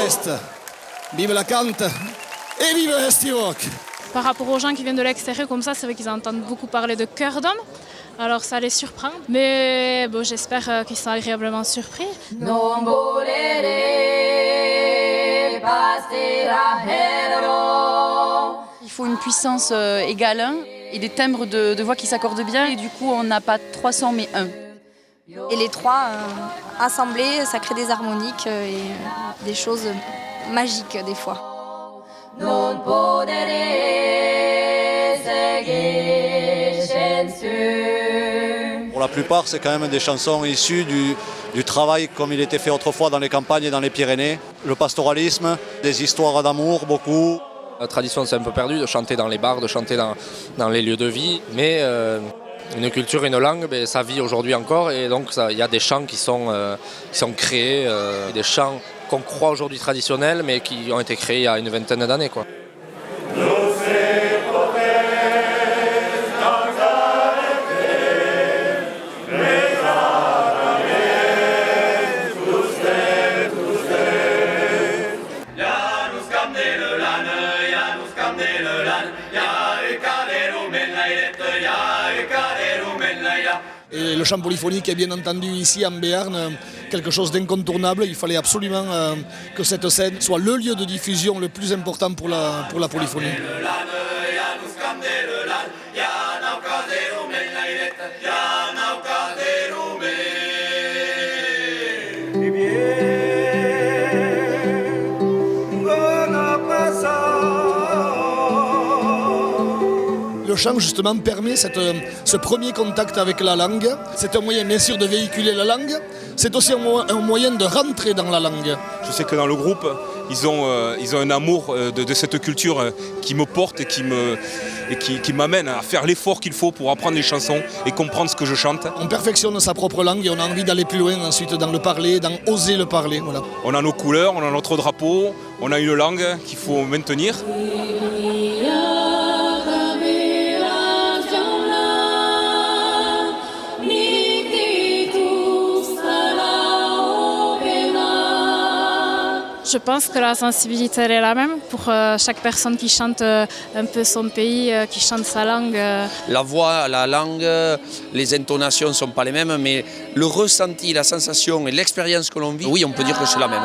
l'Est. Vive la cante et vive Estivok. Par rapport aux gens qui viennent de l'extérieur comme ça, c'est vrai qu'ils entendent beaucoup parler de cœur d'homme. Alors ça les surprend, mais bon, j'espère qu'ils sont agréablement surpris. Il faut une puissance égale 1 et des timbres de voix qui s'accordent bien. Et du coup, on n'a pas 300 mais 1. Et les trois assemblés, ça crée des harmoniques et des choses magiques des fois. Pour la plupart, c'est quand même des chansons issues du travail comme il était fait autrefois dans les campagnes et dans les Pyrénées. Le pastoralisme, des histoires d'amour, beaucoup. La tradition s'est un peu perdue de chanter dans les bars, de chanter dans les lieux de vie, mais une culture, une langue, ça vit aujourd'hui encore et donc il y a des chants qui sont créés, des chants qu'on croit aujourd'hui traditionnels mais qui ont été créés il y a une vingtaine d'années, quoi. Et le chant polyphonique est bien entendu ici en Béarn quelque chose d'incontournable. Il fallait absolument que cette scène soit le lieu de diffusion le plus important pour la polyphonie. Le chant justement permet ce premier contact avec la langue. C'est un moyen bien sûr de véhiculer la langue. C'est aussi un moyen de rentrer dans la langue. Je sais que dans le groupe, ils ont un amour de cette culture qui me porte et qui m'amène à faire l'effort qu'il faut pour apprendre les chansons et comprendre ce que je chante. On perfectionne sa propre langue et on a envie d'aller plus loin ensuite dans le parler, dans oser le parler. Voilà. On a nos couleurs, on a notre drapeau, on a une langue qu'il faut maintenir. Je pense que la sensibilité elle est la même pour chaque personne qui chante un peu son pays, qui chante sa langue. La voix, la langue, les intonations ne sont pas les mêmes, mais le ressenti, la sensation et l'expérience que l'on vit, oui, on peut dire que c'est la même.